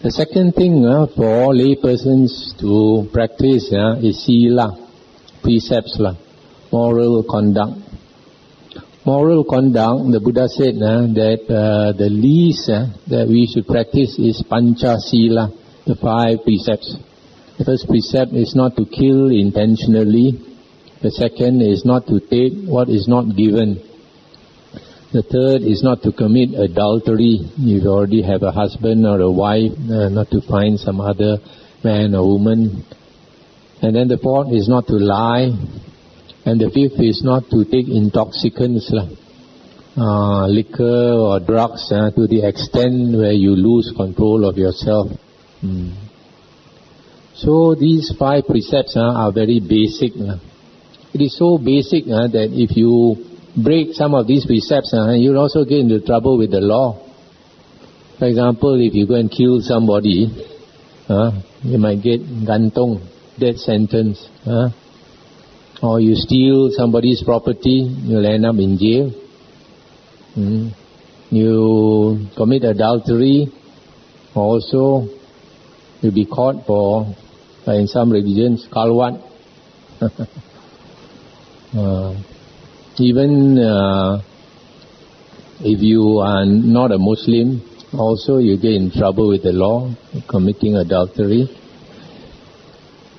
The second thing for lay persons to practice is Sila, precepts, moral conduct. Moral conduct, the Buddha said that the least that we should practice is Pancha Sila, the 5 precepts. The first precept is not to kill intentionally. The second is not to take what is not given. The third is not to commit adultery. You already have a husband or a wife, not to find some other man or woman. And then the fourth is not to lie. And the fifth is not to take intoxicants, liquor or drugs, to the extent where you lose control of yourself. So these 5 precepts are very basic. It is so basic that if you break some of these precepts, you'll also get into trouble with the law. For example, if you go and kill somebody, you might get gantong, death sentence. Or you steal somebody's property, you'll end up in jail. You commit adultery, also you'll be caught for, in some religions, kalwat. Even if you are not a Muslim, also you get in trouble with the law, committing adultery.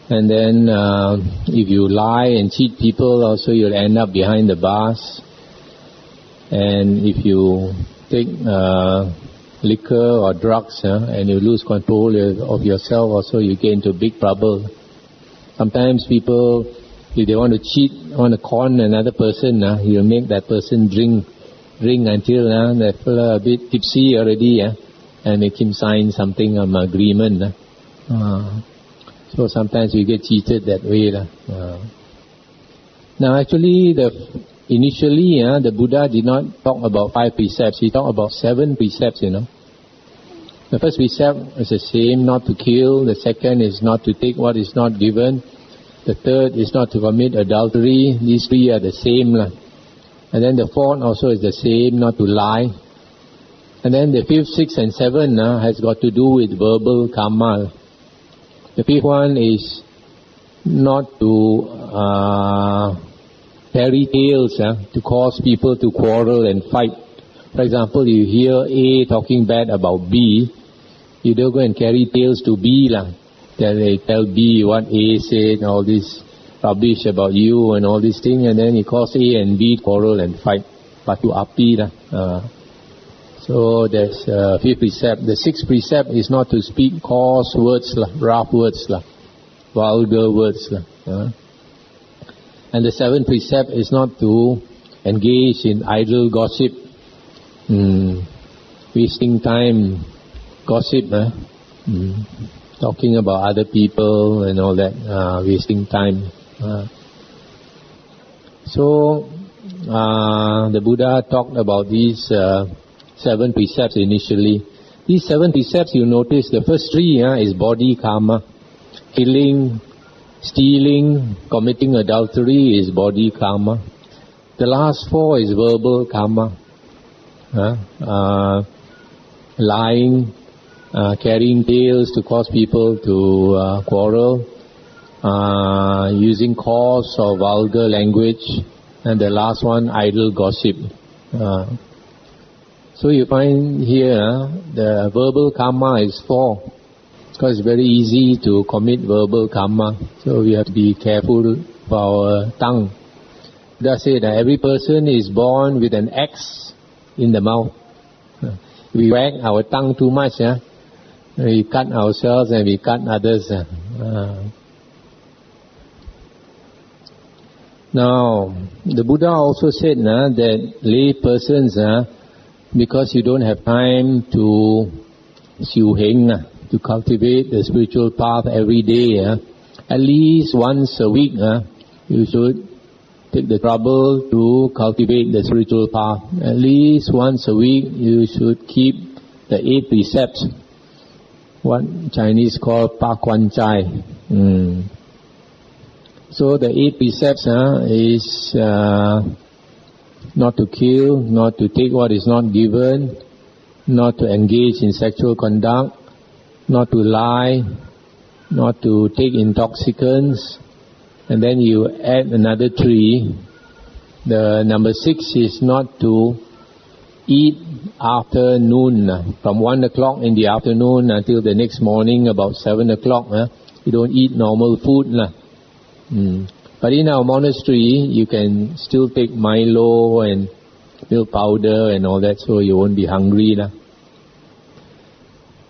And then if you lie and cheat people, also you'll end up behind the bars. And if you take liquor or drugs and you lose control of yourself, also you get into big trouble. Sometimes people, if they want to cheat, want to con another person, you'll make that person drink until that fella a bit tipsy already, and make him sign something, an agreement. So sometimes we get cheated that way. Now actually, initially the Buddha did not talk about 5 precepts. He talked about 7 precepts, The first precept is the same, not to kill. The second is not to take what is not given. The third is not to commit adultery. These 3 are the same. And then the fourth also is the same, not to lie. And then the 5th, 6th and 7th has got to do with verbal karma. The 5th one is not to carry tales to cause people to quarrel and fight. For example, you hear A talking bad about B, you don't go and carry tales to B. They tell B what A said, all this rubbish about you and all these things, and then it cause A and B quarrel and fight. Patu api. So there's 5th precept. The 6th precept is not to speak coarse words, rough words, vulgar words. And the 7th precept is not to engage in idle gossip, wasting time, gossip, talking about other people and all that, wasting time. So the Buddha talked about these 7 precepts initially. These 7 precepts, you notice, the first 3 is body karma. Killing, stealing, committing adultery is body karma. The last 4 is verbal karma. Lying, carrying tales to cause people to quarrel, using coarse or vulgar language, and the last one, idle gossip. So you find here the verbal karma is 4, because it's very easy to commit verbal karma. So we have to be careful for our tongue. Buddha said that every person is born with an axe in the mouth. If we wag our tongue too much, we cut ourselves and we cut others. Now, the Buddha also said that lay persons, because you don't have time to xiu heng, to cultivate the spiritual path every day, at least once a week, you should take the trouble to cultivate the spiritual path. At least once a week, you should keep the 8 precepts, what Chinese call Pa Kuan Chai. So the 8 precepts is not to kill, not to take what is not given, not to engage in sexual conduct, not to lie, not to take intoxicants, and then you add another 3. The number 6 is not to eat after noon, from 1 o'clock in the afternoon until the next morning about 7 o'clock. You don't eat normal food. But in our monastery, you can still take Milo and milk powder and all that, so you won't be hungry.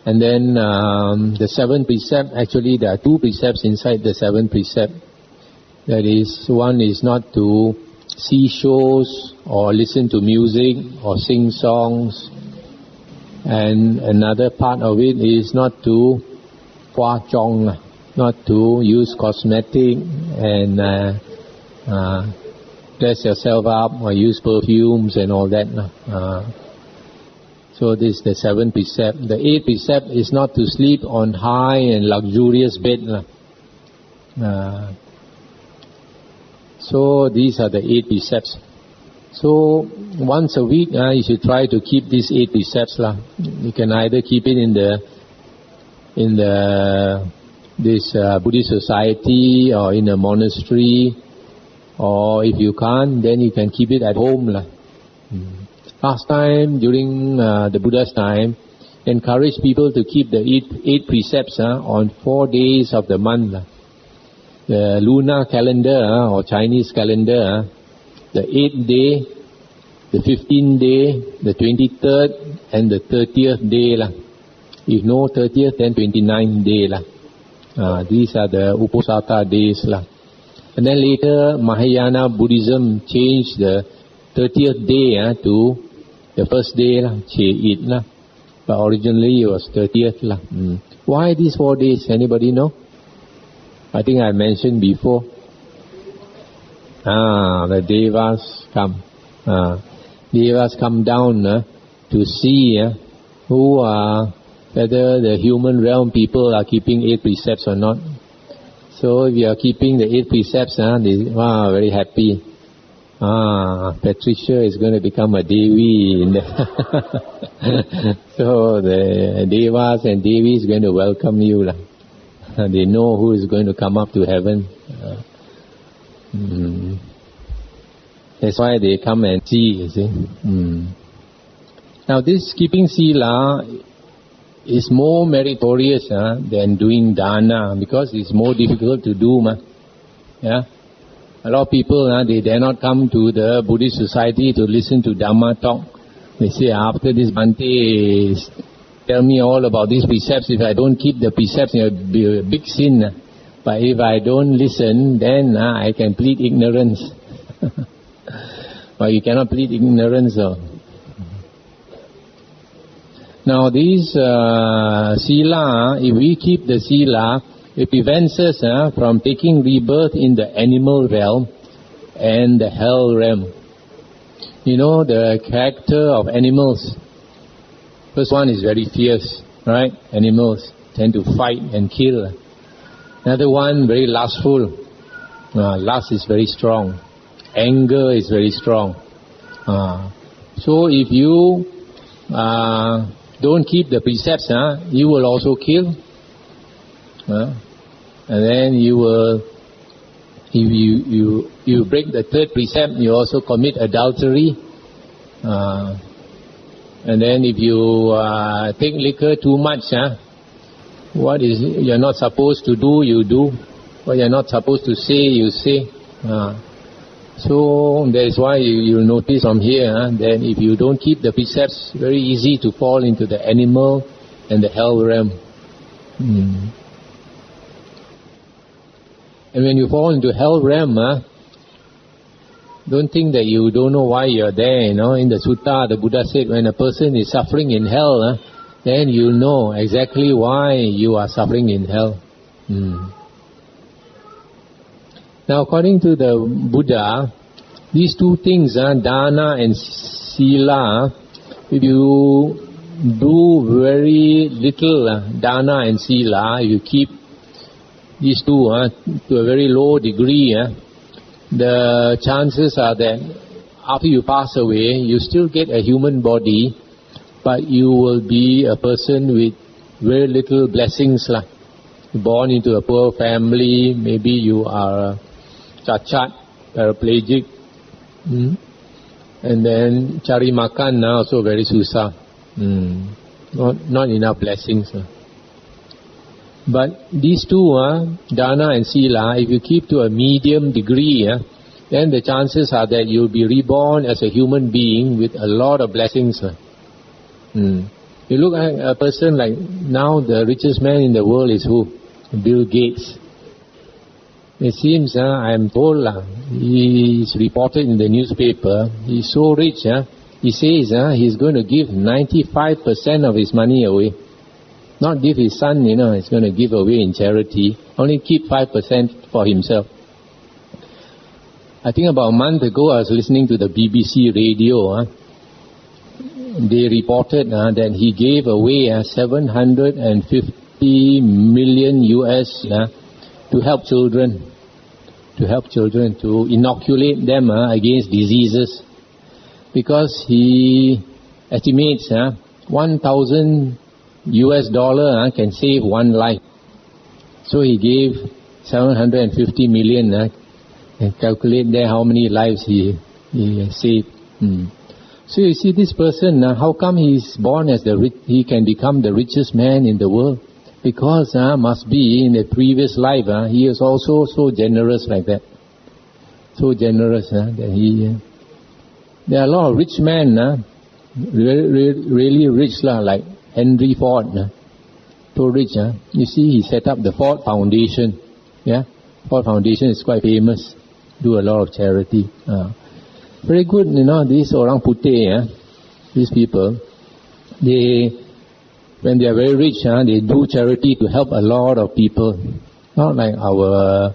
And then the 7th precept, actually there are 2 precepts inside the 7th precept. That is, one is not to see shows or listen to music or sing songs, and another part of it is not to hua chong, not to use cosmetic and dress yourself up or use perfumes and all that. So this is the 7th precept. The 8th precept is not to sleep on high and luxurious bed. So these are the 8 precepts. So once a week, you should try to keep these 8 precepts. You can either keep it in this Buddhist society or in a monastery, or if you can't, then you can keep it at home. Last time, during the Buddha's time, encourage people to keep the 8 precepts on 4 days of the month. The lunar calendar or Chinese calendar, the 8th day, the 15th day, the 23rd and the 30th day. If no 30th, then 29th day. These are the Uposatha days. And then later, Mahayana Buddhism changed the 30th day to the first day, Che-it. But originally it was 30th. Why these 4 days? Anybody know? I think I mentioned before. The Devas come. Devas come down to see whether the human realm people are keeping 8 precepts or not. So if you are keeping the 8 precepts, they are very happy. Patricia is going to become a Devi. So the Devas and Devis is going to welcome you. They know who is going to come up to heaven. That's why they come and see, you see. Now this keeping Sila is more meritorious than doing dana, because it's more difficult to do. A lot of people, they dare not come to the Buddhist society to listen to Dhamma talk. They say, after this Bhante tell me all about these precepts, if I don't keep the precepts, it will be a big sin. But if I don't listen, then I can plead ignorance. But you cannot plead ignorance. Now these Sila, if we keep the Sila, it prevents us from taking rebirth in the animal realm and the hell realm. You know the character of animals. First one is very fierce, right? Animals tend to fight and kill. Another one, very lustful. Lust is very strong. Anger is very strong. So if you don't keep the precepts, you will also kill. And then you will, if you break the 3rd precept, you also commit adultery. And then if you take liquor too much, what is you're not supposed to do, you do. What you're not supposed to say, you say. So that is why you'll notice from here that if you don't keep the precepts, very easy to fall into the animal and the hell realm. And when you fall into hell realm, don't think that you don't know why you're there. In the Sutta, the Buddha said, when a person is suffering in hell, then you know exactly why you are suffering in hell. Now, according to the Buddha, these 2 things, dana and sila, if you do very little dana and sila, if you keep these 2 to a very low degree, the chances are that after you pass away, you still get a human body, but you will be a person with very little blessings lah. Born into a poor family, maybe you are cacat, paraplegic, and then cari makan now also very susah. Not enough blessings. But these two, Dana and Sila, if you keep to a medium degree, then the chances are that you'll be reborn as a human being with a lot of blessings. You look at a person like now, the richest man in the world is who? Bill Gates. It seems, I am told, he is reported in the newspaper, he's so rich, he says he's going to give 95% of his money away. Not give his son, he's going to give away in charity. Only keep 5% for himself. I think about a month ago I was listening to the BBC radio. They reported that he gave away $750 million US to help children. To inoculate them against diseases. Because he estimates 1,000 US dollar can save one life. So he gave 750 million and calculate there how many lives he saved. So you see this person, how come he is born as he can become the richest man in the world? Because must be in the previous life he is also so generous like that. So generous that he... There are a lot of rich men, really rich like Henry Ford, so rich. You see, he set up the Ford Foundation. Ford Foundation is quite famous. Do a lot of charity. Very good, these orang putih, these people, when they are very rich, they do charity to help a lot of people. Not like our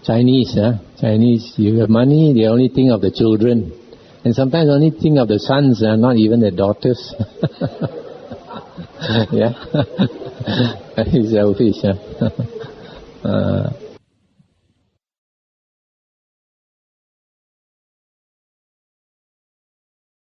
Chinese. Chinese, you have money, they only think of the children. And sometimes only think of the sons, not even the daughters. Very selfish.